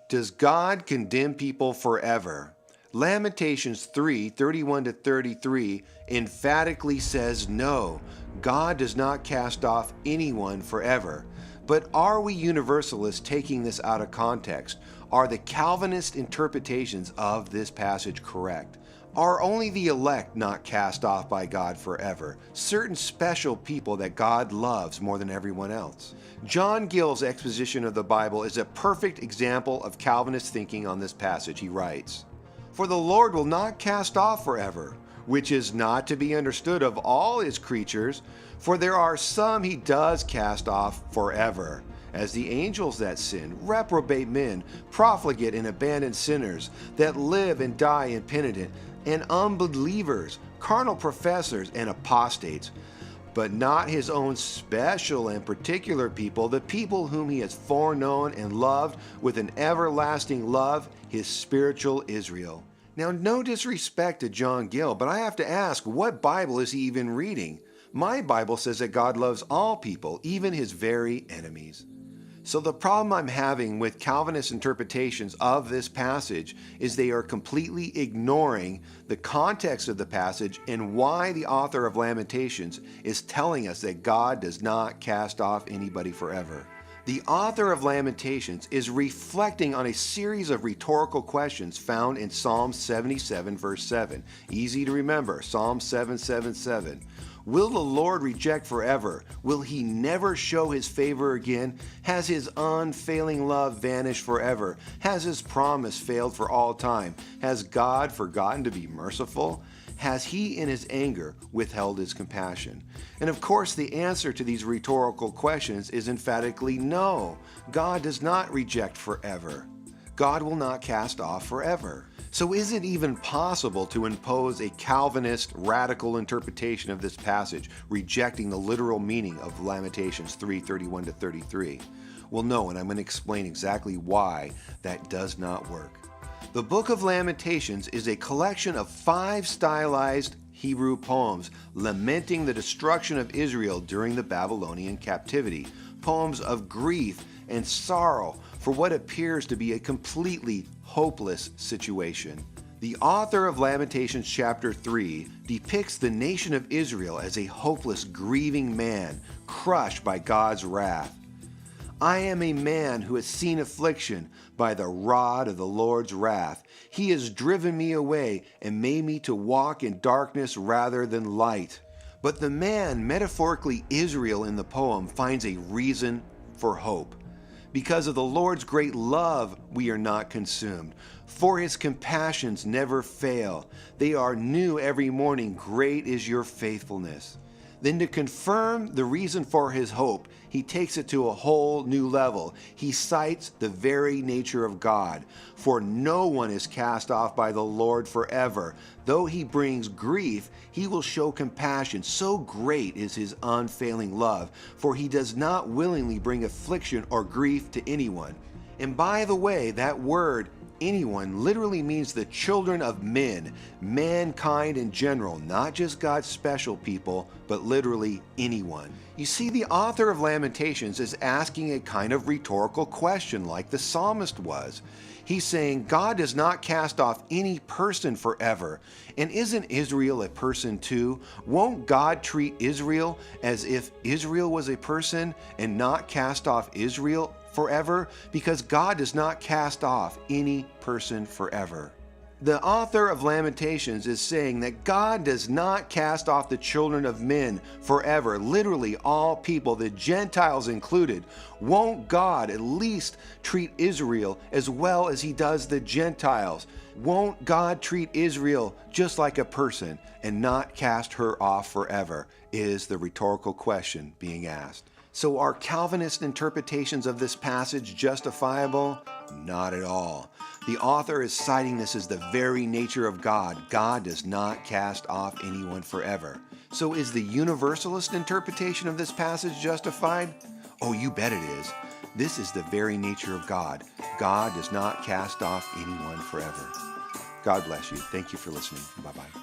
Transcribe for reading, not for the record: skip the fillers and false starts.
Does God condemn people forever? Lamentations 3:31-33 emphatically says no, God does not cast off anyone forever. But are we Universalists taking this out of context? Are the Calvinist interpretations of this passage correct? Are only the elect not cast off by God forever? Certain special people that God loves more than everyone else? John Gill's exposition of the Bible is a perfect example of Calvinist thinking on this passage. He writes, "For the Lord will not cast off forever, which is not to be understood of all his creatures, for there are some he does cast off forever, as the angels that sin, reprobate men, profligate and abandoned sinners, that live and die impenitent, and unbelievers, carnal professors, and apostates, but not his own special and particular people, the people whom he has foreknown and loved with an everlasting love, his spiritual Israel." Now, no disrespect to John Gill, but I have to ask, what Bible is he even reading? My Bible says that God loves all people, even his very enemies. So the problem I'm having with Calvinist interpretations of this passage is they are completely ignoring the context of the passage and why the author of Lamentations is telling us that God does not cast off anybody forever. The author of Lamentations is reflecting on a series of rhetorical questions found in Psalm 77, verse 7. Easy to remember, Psalm 777. Will the Lord reject forever? Will he never show his favor again? Has his unfailing love vanished forever? Has his promise failed for all time? Has God forgotten to be merciful? Has he in his anger withheld his compassion? And of course, the answer to these rhetorical questions is emphatically no. God does not reject forever. God will not cast off forever. So is it even possible to impose a Calvinist radical interpretation of this passage, rejecting the literal meaning of Lamentations 3:31-33? Well, no, and I'm going to explain exactly why that does not work. The book of Lamentations is a collection of 5 stylized Hebrew poems lamenting the destruction of Israel during the Babylonian captivity, poems of grief and sorrow for what appears to be a completely hopeless situation. The author of Lamentations chapter 3 depicts the nation of Israel as a hopeless, grieving man crushed by God's wrath. "I am a man who has seen affliction by the rod of the Lord's wrath. He has driven me away and made me to walk in darkness rather than light." But the man, metaphorically Israel in the poem, finds a reason for hope. "Because of the Lord's great love, we are not consumed. For his compassions never fail. They are new every morning. Great is your faithfulness." Then to confirm the reason for his hope, he takes it to a whole new level. He cites the very nature of God. "For no one is cast off by the Lord forever. Though he brings grief, he will show compassion. So great is his unfailing love. For he does not willingly bring affliction or grief to anyone." And by the way, that word anyone literally means the children of men, mankind in general, not just God's special people, but literally anyone. You see, the author of Lamentations is asking a kind of rhetorical question like the psalmist was. He's saying God does not cast off any person forever. And isn't Israel a person too? Won't God treat Israel as if Israel was a person and not cast off Israel forever? Because God does not cast off any person forever. The author of Lamentations is saying that God does not cast off the children of men forever, literally all people, the Gentiles included. Won't God at least treat Israel as well as he does the Gentiles? Won't God treat Israel just like a person and not cast her off forever, is the rhetorical question being asked. So are Calvinist interpretations of this passage justifiable? Not at all. The author is citing this as the very nature of God. God does not cast off anyone forever. So is the Universalist interpretation of this passage justified? Oh, you bet it is. This is the very nature of God. God does not cast off anyone forever. God bless you. Thank you for listening. Bye-bye.